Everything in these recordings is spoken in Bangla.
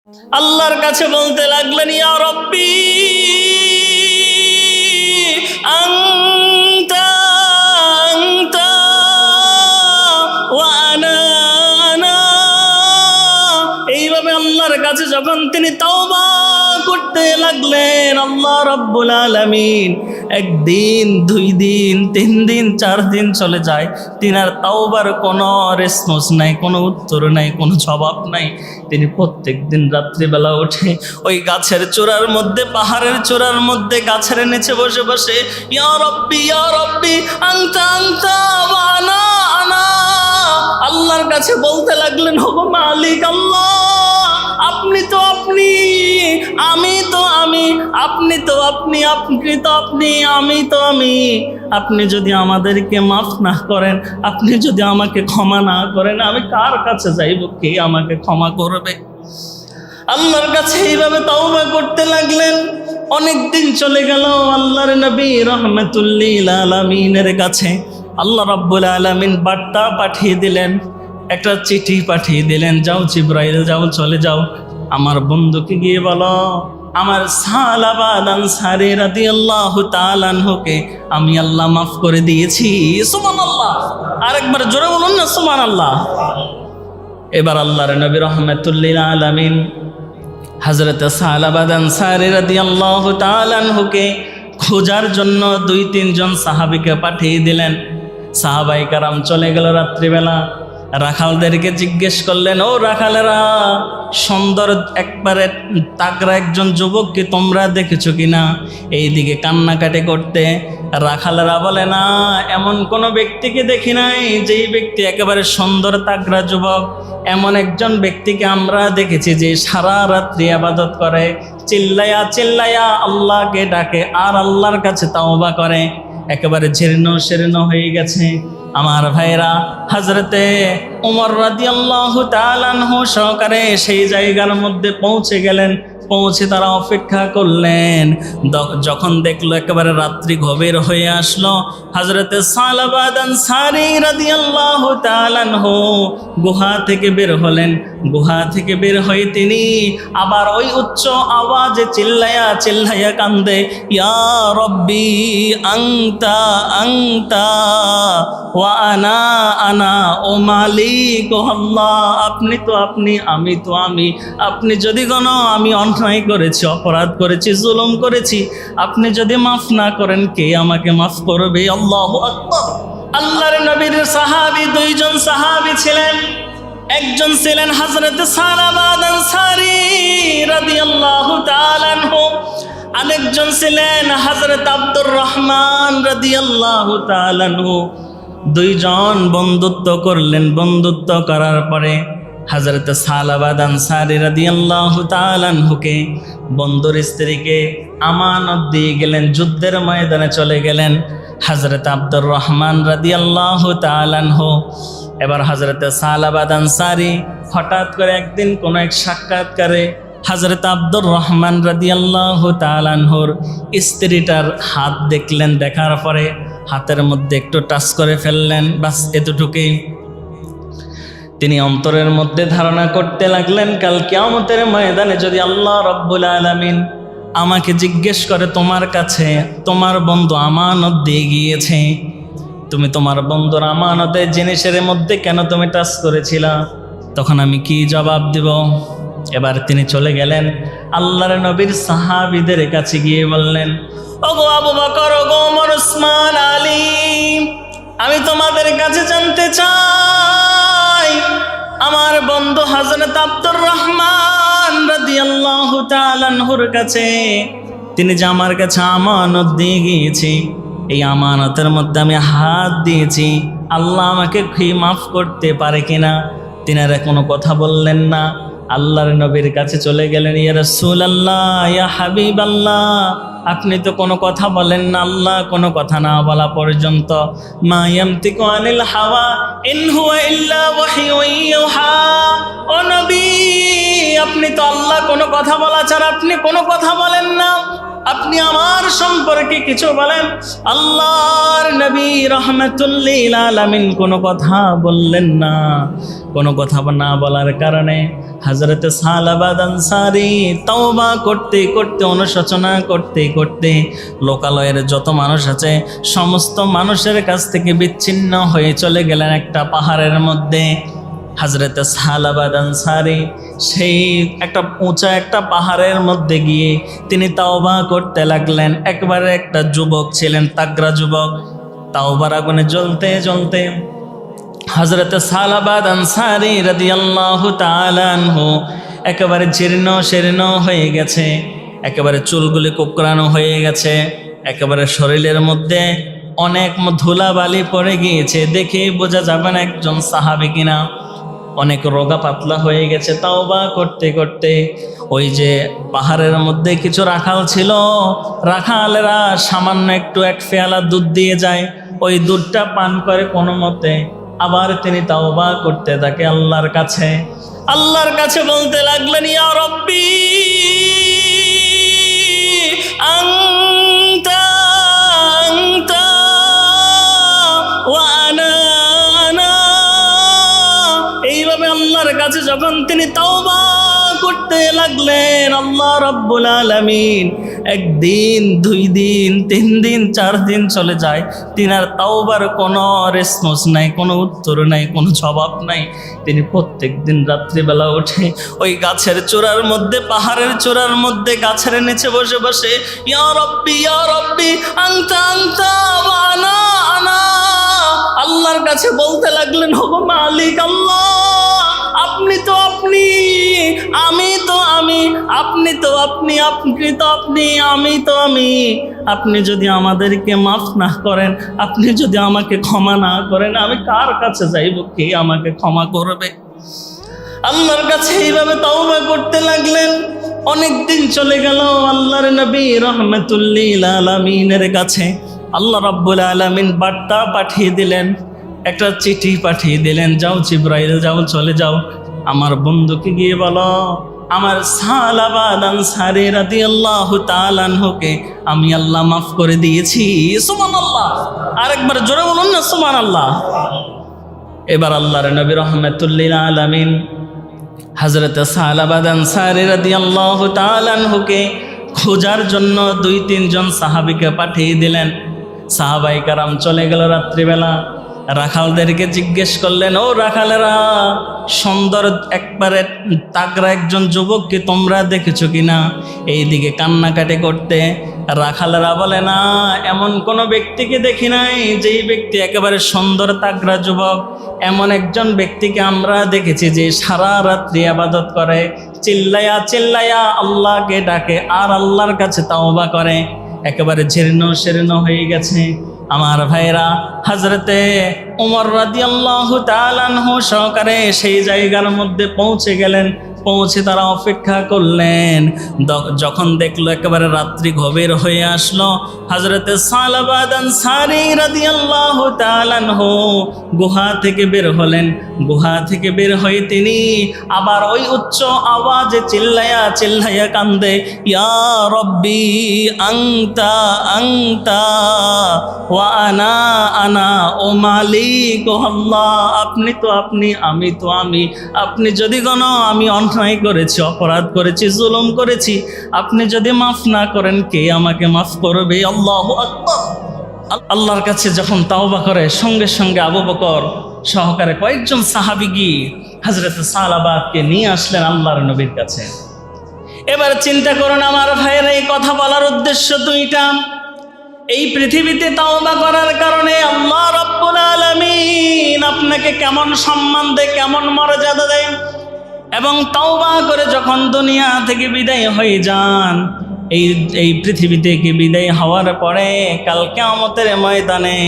আল্লাহর কাছে বলতে লাগলেন, ইয়া রব্বি আনতা আনতা ওয়া আনা আনা। এইভাবে আল্লাহর কাছে যখন তিনি তাওবা করতে লাগলেন, আল্লাহ রাব্বুল আলামিন একদিন, 2 দিন, 3 দিন, 4 দিন চলে যায়, তিনার তাওবার কোনো রেসপন্স নাই, কোনো উত্তর নাই, কোনো জবাব নাই। তিনি প্রত্যেক দিন রাত্রিবেলা উঠে ওই গাছের চূড়ার মধ্যে, পাহাড়ের চূড়ার মধ্যে গাছের নিচে বসে বসে ইয়া রব্বি আনতা আনতা ওয়া আনা আনা আল্লাহর কাছে বলতে লাগলেন, ওগো মালিক আল্লাহ, আপনি তো আপনি, আমি তো আমি, আপনি তো আপনি, আপনি তো আপনি, আমি তো আমি। আপনি যদি আমাদেরকে মাফ না করেন, আপনি যদি আমাকে ক্ষমা না করেন, আমি কার কাছে যাইব? কে আমাকে ক্ষমা করবে? আল্লাহর কাছে এইভাবে তাওবা করতে লাগলেন। অনেক দিন চলে গেল। আল্লাহর নবী রাহমাতুল লিল আলামিনের কাছে আল্লাহ রাব্বুল আলামিন বার্তা পাঠিয়ে দিলেন, একটা চিঠি পাঠিয়ে দিলেন, যাও জিবরাইল, যাও, চলে যাও, আমার বন্ধুকে গিয়ে বলো আমার সালাবা আনসারী রাদিয়াল্লাহু তাআলা আনহুকে আমি আল্লাহ মাফ করে দিয়েছি। সুবহানাল্লাহ। আরেকবার জোরে বলুন না সুবহানাল্লাহ। এবার আল্লাহর নবী রাহমাতুল লিল আলামিন হযরত সালাবা আনসারী রাদিয়াল্লাহু তাআলা আনহুকে খোঁজার জন্য 2-3 জন সাহাবীকে পাঠিয়ে দিলেন। সাহাবায়ে কেরাম চলে গেল রাত্রিবেলা। রাখালদেরকে জিজ্ঞেস করলেন, ও রাখালেরা, সুন্দর একবারে তাগড়া একজন যুবককে তোমরা দেখেছো কিনা? এইদিকে কান্নাকাটি করতে রাখালেরা বলে, না, এমন কোনো ব্যক্তিকে দেখি নাই যেই ব্যক্তি একেবারে সুন্দর তাগড়া যুবক। এমন একজন ব্যক্তিকে আমরা দেখেছি যে সারা রাত্রি ইবাদত করে, চিল্লায়া চিল্লায়া আল্লাহকে ডাকে আর আল্লাহর কাছে তাওবা করে, একেবারে জীর্ণ শীর্ণ হয়ে গেছে। আমার ভাইরা, হযরতে ওমর রাদিয়াল্লাহু তাআলা আনহু সহকারে সেই জায়গার মধ্যে পৌঁছে গেলেন। পৌঁছে তারা অপেক্ষা করলেন। যখন দেখলো একেবারে রাত্রি গভীর হয়ে আসলো, হযরতে সালাবা আনসারী রাদিয়াল্লাহু তাআলা আনহু গুহা থেকে বের হলেন। গুহা থেকে বের হয়ে তিনি আবার ওই উচ্চ আওয়াজে চিল্লায়া চিল্লায়া কান্দে, ইয়া রব্বি আনতা আনতা ওয়া আনা আনা। ও মালিক, ও আল্লাহ, আপনি তো আপনি, আমি তো আমি। আপনি যদি কোনো আমি অন্যায় করেছি, অপরাধ করেছি, জুলুম করেছি, আপনি যদি মাফ না করেন, কে আমাকে মাফ করবে? আল্লাহু আকবার। আল্লাহর নবীর সাহাবী 2 জন সাহাবী ছিলেন। একজন ছিলেন হযরত সালাবা আনসারী রাদিয়াল্লাহু তাআলা আনহু, আরেকজন ছিলেন হযরত আব্দুর রহমান রাদিয়াল্লাহু তাআলা আনহু। 2 জন বন্ধুত্ব করলেন। বন্ধুত্ব করার পরে হযরত সালাবা আনসারী রাদিয়াল্লাহু তাআলা আনহুকে বন্ধুর স্ত্রীকে আমানত দিয়ে গেলেন, যুদ্ধের ময়দানে চলে গেলেন। হযরত আব্দুর রহমান রাদিয়াল্লাহু তাআলা আনহু এবার হযরত সালাবা আনসারী হঠাৎ করে একদিন কোনো এক সাক্ষাৎকারে হযরত আব্দুর রহমান রাদিয়াল্লাহু তাআলা আনহুর স্ত্রীটার হাত দেখলেন। দেখার পরে হাতের মধ্যে একটু টাচ করে ফেললেন, বাস এতটুকুই। তিনি অন্তরের মধ্যে ধারণা করতে লাগলেন, কাল কিয়ামতের ময়দানে যদি আল্লাহ রাব্বুল আলামিন আমাকে জিজ্ঞেস করে, তোমার কাছে তোমার বন্ধু আমানত দিয়ে গিয়েছে, তুমি তোমার বন্ধুর আমানতের জিনিসের মধ্যে কেন তুমি টাচ করেছিলা? তখন আমি কি জবাব দিব? এবার তিনি চলে গেলেন আল্লাহর নবীর সাহাবীদের কাছে গিয়ে বললেন, ওগো আবু বকর, ওগো ওমর, উসমান, আলী, আমি তোমাদের কাছে জানতে চাই, আমার বন্ধু হযরত আব্দুর রহমান রাদিয়াল্লাহু তাআলা আনহুর কাছে তিনি যে আমার কাছে আমানত দিয়ে গিয়েছে, এই আমানতের মধ্যে আমি হাত দিয়েছি, আল্লাহ আমাকে মাফ করতে পারে কিনা? তিনারা কোনো কথা বললেন না। আল্লাহর নবীর কাছে চলে গেলেন, ইয়া রাসূলুল্লাহ, ইয়া হাবিবাল্লাহ, আপনি তো কোনো কথা বলেন না। আল্লাহ কোনো কথা না বলা পর্যন্ত, মা ইয়ামতিকু আনিল হাওয়া ইন হুয়া ইল্লা ওয়াহয়ুন ইউহা। ও নবী, আপনি তো আল্লাহ কোনো কথা বলা ছাড়া আপনি কোনো কথা বলেন না। আপনি আমার সম্পর্কে কিছু বলেন। আল্লাহর নবী রাহমাতুল লিল আলামিন কোনো কথা বললেন না। কোনো কথা না বলার কারণে হযরত সালাবা আনসারী তওবা করতে করতে, অনুশোচনা করতে করতে লোকালয়ের যত মানুষ আছে সমস্ত মানুষের কাছ থেকে বিচ্ছিন্ন হয়ে চলে গেলেন একটা পাহাড়ের মধ্যে। হযরত সালাবা আনসারী সেই একটা উঁচা একটা পাহাড়ের মধ্যে গিয়ে তিনি তাওবা করতে লাগলেন। একবারে একটা যুবক ছিলেন, তাগড়া যুবক, তাওবার আগুনে জ্বলতে জ্বলতে হযরত সালাবা আনসারী রাদিয়াল্লাহু তাআলা আনহু একেবারে জীর্ণ শীর্ণ হয়ে গেছে, একেবারে চুলগুলি কোঁকড়ানো হয়ে গেছে, একেবারে শরীরের মধ্যে অনেক ধুলাবালি পড়ে গিয়েছে, দেখে বোঝা যাবে না একজন সাহাবী কিনা। অনেক রোগা পাতলা হয়ে গেছে। তাওবা করতে করতে ওই যে পাহাড়ের মধ্যে কিছু রাখাল ছিল, রাখালেরা সামান্য একটু এক পেয়ালা দুধ দিয়ে যায়, ওই দুধটা পান করে কোনো মতে আবার তিনি তাওবা করতে থাকে আল্লাহর কাছে। আল্লাহর কাছে বলতে লাগলেন, ইয়া রব্বি আনতা আনতা ওয়া আনা আনা। এইভাবে আল্লাহর কাছে যখন তিনি তাওবা করতে লাগলেন, আল্লাহ রাব্বুল আলামিন একদিন, 2 দিন, 3 দিন, 4 দিন চলে যায়, তিনার তাওবার কোনো রেসপন্স নাই, কোনো উত্তর নাই, কোনো জবাব নাই। তিনি প্রত্যেক দিন রাত্রিবেলা উঠে ওই গাছের চূড়ার মধ্যে, পাহাড়ের চূড়ার মধ্যে গাছের নিচে বসে বসে ইয়া রব্বি আনতা আনতা ওয়া আনা আনা আল্লাহর কাছে বলতে লাগলেন, ওগো মালিক আল্লাহ, আপনি তো আপনি, আমি তো আমি, আপনি তো আপনি, আপনি তো আপনি, আমি তো আমি। আপনি যদি আমাদেরকে মাফ না করেন, আপনি যদি আমাকে ক্ষমা না করেন, আমি কার কাছে যাইব? কে আমাকে ক্ষমা করবে? আল্লাহর কাছে এইভাবে তাওবা করতে লাগলেন। অনেক দিন চলে গেল। আল্লাহর নবী রাহমাতুল লিল আলামিনের কাছে আল্লাহ রাব্বুল আলামিন বার্তা পাঠিয়ে দিলেন, একটা চিঠি পাঠিয়ে দিলেন, যাও জিবরাইল, যাও, চলে যাও, আমার বন্ধুকে গিয়ে বলো আমার সালাবা আনসারী রাদিয়াল্লাহু তাআলা আনহুকে আমি আল্লাহ মাফ করে দিয়েছি। সুবহানাল্লাহ। আরেকবার জোরে বলুন না সুবহানাল্লাহ। এবার আল্লাহর নবী রাহমাতুল লিল আলামিন হযরত সালাবা আনসারী রাদিয়াল্লাহু তাআলা আনহুকে খোঁজার জন্য 2-3 জন সাহাবীকে পাঠিয়ে দিলেন। সাহাবায়ে কেরাম চলে গেল রাত্রিবেলা। রাখালদেরকে জিজ্ঞেস করলেন, ও রাখালেরা, সুন্দর একবারে তাগড়া একজন যুবককে তোমরা দেখেছো কিনা? এইদিকে কান্নাকাটি করতে রাখালেরা বলে, না, এমন কোনো ব্যক্তিকে দেখি নাই যেই ব্যক্তি একেবারে সুন্দর তাগড়া যুবক। এমন একজন ব্যক্তিকে আমরা দেখেছি যে সারা রাত্রি ইবাদত করে, চিল্লায়া চিল্লায়া আল্লাহকে ডাকে আর আল্লাহর কাছে তাওবা করে, একেবারে জীর্ণ শীর্ণ হয়ে গেছে। আমার ভাইরা, হযরতে ওমর রাদিয়াল্লাহু তাআলা আনহু সহকারে সেই জায়গার মধ্যে পৌঁছে গেলেন। পৌঁছে তারা অপেক্ষা করলেন। যখন দেখলো একেবারে রাত্রি গভীর হয়ে আসলো, হযরতে সালাবা আনসারী রাদিয়াল্লাহু তাআলা আনহু গুহা থেকে বের হলেন। গুহা থেকে বের হয়ে তিনি আবার ওই উচ্চ আওয়াজে চিল্লায়া চিল্লায়া কান্দে, ইয়া রব্বি আনতা আনতা ওয়া আনা আনা। ও মালিক, ও আল্লাহ, আপনি তো আপনি, আমি তো আমি। আপনি যদি কোনো আমি অন্যায় করেছি, অপরাধ করেছি, জুলুম করেছি, আপনি যদি মাফ না করেন, কে আমাকে মাফ করবে? আল্লাহু আকবার। আল্লাহর কাছে যখন তাওবা করে, সঙ্গে সঙ্গে আবু বকর সহকারে কয়েকজন সাহাবী গিয়ে হযরত সালাবাকে নিয়ে আসলেন আল্লাহর নবীর কাছে। এবার চিন্তা করুন আমার ভাইয়েরা, এই কথা বলার উদ্দেশ্য 2টা। এই পৃথিবীতে তাওবা করার কারণে আল্লাহ রাব্বুল আলামিন আপনাকে কেমন সম্মান দেয়, কেমন মর্যাদা দেয়। এবং তাওবা করে যখন দুনিয়া থেকে বিদায় হয়ে যান, এই পৃথিবী থেকে বিদায় হওয়ার পরে কাল কিয়ামতের ময়দানে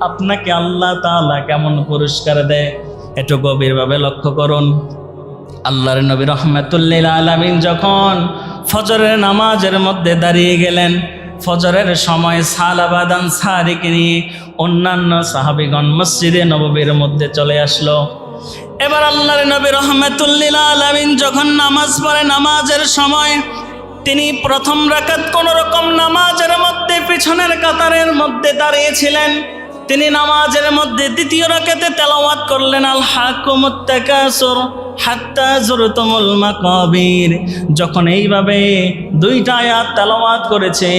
আপনাকে আল্লাহ তাআলা কেমন পুরস্কার দেয়, একটু গভীরভাবে লক্ষ্য করুন। আল্লাহর নবী রাহমাতুল লিল আলামিন যখন ফজরের নামাজের মধ্যে দাঁড়িয়ে গেলেন, ফজরের সময় সালাবা আনসারীকে নিয়ে অন্যান্য সাহাবীগণ মসজিদে নববীর মধ্যে চলে আসলো। এবার আল্লাহর নবী রাহমাতুল লিল আলামিন যখন নামাজ পড়ে, নামাজের সময় তিনি প্রথম রাকাত কোন রকম নামাজের মধ্যে পিছনের কাতারের মধ্যে দাঁড়িয়েছিলেন। তিনি নামাজের মধ্যে দ্বিতীয় রাকাতে তেলাওয়াত করলেন আল হাকুমুত তাকাসুর হাত্তা যুরতুমুল মাকাবির। যখন এইভাবে দুইটা আয়াত তেলাওয়াত করেছে,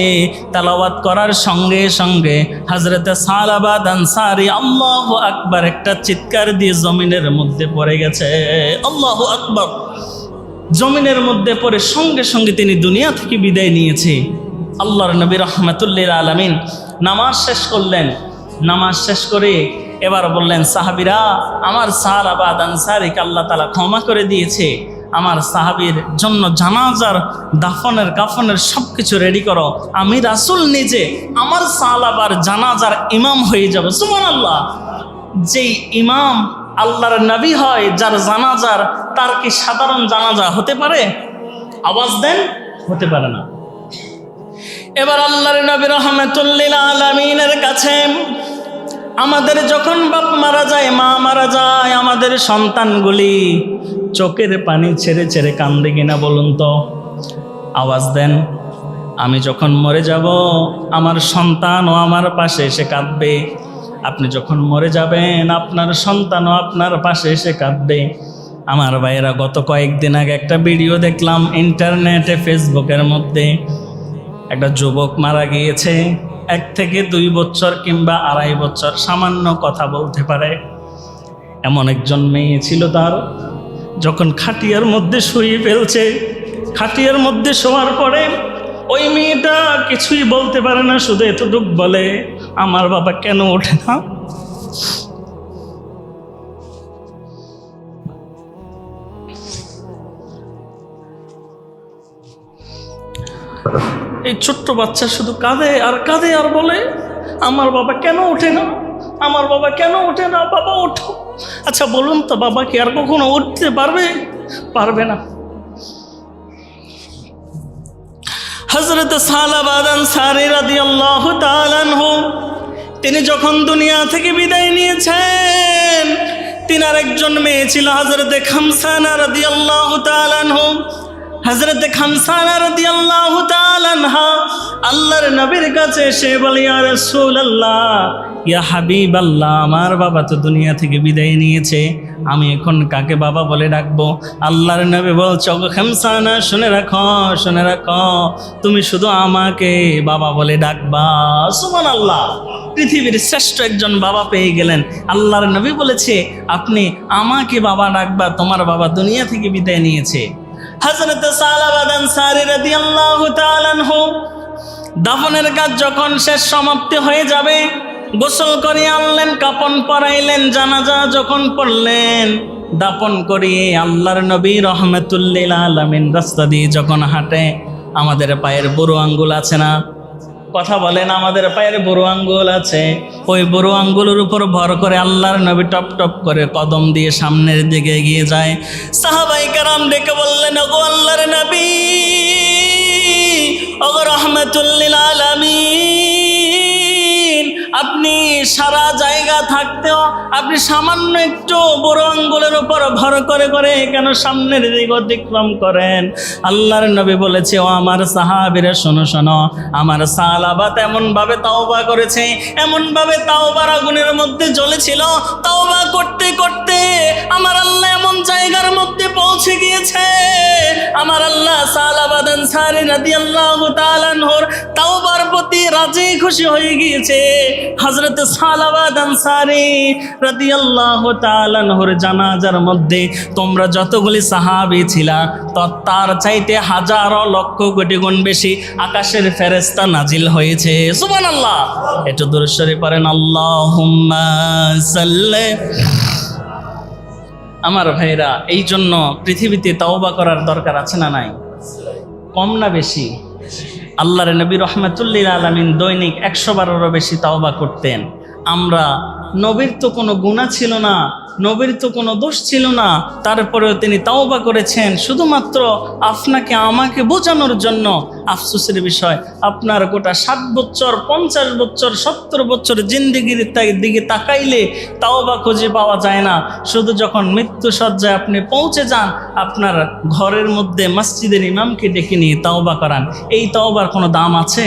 তেলাওয়াত করার সঙ্গে সঙ্গে হযরতে সালাবা আনসারী আল্লাহু আকবার একটা চিৎকার দিয়ে জমিনের মধ্যে পড়ে গেছে। আল্লাহু আকবার। জমিনের মধ্যে পড়ে সঙ্গে সঙ্গে তিনি দুনিয়া থেকে বিদায় নিয়েছে। আল্লাহর নবী রাহমাতুল লিল আলামিন নামাজ শেষ করলেন। নামাজ শেষ করে এবার বললেন, সাহাবীরা, আমার সাহাবা আনসারীকে আল্লাহ তাআলা ক্ষমা করে দিয়েছে। আমার সাহাবীর জন্য জানাজার দাফনের কাফনের সব কিছু রেডি করো। আমি রাসূল নিজে আমার সাহাবার জানাজার ইমাম হয়ে যাব। সুবহানাল্লাহ। যেই ইমাম আল্লাহর নবী হয়, যার জানাজার, তার কি সাধারণ জানাজা হতে পারে? আওয়াজ দেন, হতে পারে না। এবার আল্লাহর নবী রাহমাতুল লিল আলামিনের কাছে আমাদের যখন বাপ মারা যায়, মা মারা যায়, আমাদের সন্তানগুলি চোখের পানি ছেড়ে ছেড়ে কান্দে কিনা বলুন তো? আওয়াজ দেন। আমি যখন মরে যাব, আমার সন্তানও আমার পাশে এসে কাঁদবে। আপনি যখন মরে যাবেন, আপনার সন্তানও আপনার পাশে এসে কাঁদবে। আমার ভাইয়েরা, গত কয়েকদিন আগে একটা ভিডিও দেখলাম ইন্টারনেটে, ফেসবুকের মধ্যে। একটা যুবক মারা গিয়েছে, 1 থেকে 2 বছর কিংবা 2.5 বছর, সামান্য কথা বলতে পারে এমন একজন মেয়ে ছিল তার। যখন খাটিয়ার মধ্যে শুয়ে ফেলছে, খাটিয়ার মধ্যে শোয়ার পরে ওই মেয়েটা কিছুই বলতে পারে না, শুধু এতটুকু বলে, আমার বাবা কেন ওঠে না? এই ছোট্ট বাচ্চা শুধু কাঁদে আর কাঁদে আর বলে, আমার বাবা কেন ওঠে না, আমার বাবা কেন ওঠে না, বাবা ওঠো। আচ্ছা বলুন তো, বাবা কি আর কখনো উঠতে পারবে? পারবে না। হযরত সালাবা আনসারী রাদিয়াল্লাহু তাআলা আনহু তিনি যখন দুনিয়া থেকে বিদায় নিয়েছেন, তিনার একজন মেয়ে ছিল হযরতে খামসানা রাদিয়াল্লাহু তাআলা আনহু। হযরতে খামসানা রাদিয়াল্লাহু তাআলা আনহা আল্লাহর নবীর কাছে এসে বলে, ইয়া রাসূলুল্লাহ, ইয়া হাবিবাল্লাহ, আমার বাবা তো দুনিয়া থেকে বিদায় নিয়েছে, আমি এখন কাকে বাবা বলে ডাকবো? আল্লাহর নবী বলছে, ওগো খামসানা, শুনে রাখো, শুনে রাখো, তুমি শুধু আমাকে বাবা বলে ডাকবা। সুবহানাল্লাহ। পৃথিবীর শ্রেষ্ঠ একজন বাবা পেয়ে গেলেন। আল্লাহর নবী বলেছে, আপনি আমাকে বাবা ডাকবা, তোমার বাবা দুনিয়া থেকে বিদায় নিয়েছে। হযরত সালাবা আনসারী রাদিয়াল্লাহু তাআলা আনহু দাফনের কাজ যখন শেষ সমাপ্তি হয়ে যাবে, গোসল করে আনলেন, কাফন পরাইলেন, জানাজা যখন পড়লেন, দাফন করিয়ে আল্লাহর নবী রাহমাতুল লিল আলামিন রাস্তা দিয়ে যখন হাঁটে, আমাদের পায়ের বুড়ো আঙ্গুল আছে না? কথা বলেন, আমাদের পায়ের বুড়ো আঙ্গুল আছে। ওই বুড়ো আঙ্গুলের উপর ভর করে আল্লাহর নবী টপ টপ করে কদম দিয়ে সামনের দিকে এগিয়ে যায়। সাহাবায়ে কেরাম ডেকে বললেন, ওগো আল্লাহর নবী, ওগো রাহমাতুল লিল আলামিন, আপনি সারা জায়গা থাকতেও আপনি সামান্য একটু বড় আঙ্গুলের উপর ভর করে করে কেন সামনের দিকে অতিক্রম করেন? আল্লাহর নবী বলেছে, ও আমার সাহাবীরা, শোনো শোনো, আমার সালাবা এমনভাবে তাওবা করেছে, এমনভাবে তাওবার আগুনের মধ্যে জ্বলেছিল, তাওবা করতে করতে আমার আল্লাহ এমন জায়গার মধ্যে পৌঁছে গিয়েছে, আমার আল্লাহ সালাবা আনসারী রাদিয়াল্লাহু তাআলা আনহুর তাওবার প্রতি রাজি খুশি হয়ে গিয়েছে। হযরত সালাবা আনসারী রাদিয়াল্লাহু তাআলা আনহুর জানাজার মধ্যে তোমরা যতগুলি সাহাবী ছিলা, তার চাইতে হাজারো লক্ষ কোটি গুণ বেশি আকাশের ফেরেশতা নাজিল হয়েছে। সুবহানাল্লাহ। একটু দরুদ শরীফ পড়েন, আল্লাহুম্মা সাল্লি। আমার ভাইরা, এই জন্য পৃথিবীতে তাওবা করার দরকার আছে না নাই? কম না বেশি? আল্লাহর নবী রাহমাতুল লিল আলামিন দৈনিক 100 বারেরও বেশি তাওবা করতেন। আমরা নবীর তো কোনো গুনাহ ছিল না, নবীর তো কোনো দোষ ছিল না, তারপরেও তিনি তাওবা করেছেন শুধুমাত্র আপনাকে আমাকে বোঝানোর জন্য। আফসোসের বিষয়, আপনার গোটা 60 বছর 50 বছর 70 বছর জিন্দিগির দিকে তাকাইলে তাওবা খুঁজে পাওয়া যায় না। শুধু যখন মৃত্যু সজ্জায় আপনি পৌঁছে যান, আপনার ঘরের মধ্যে মসজিদের ইমামকে ডেকে নিয়ে তাওবা করান। এই তাওবার কোনো দাম আছে?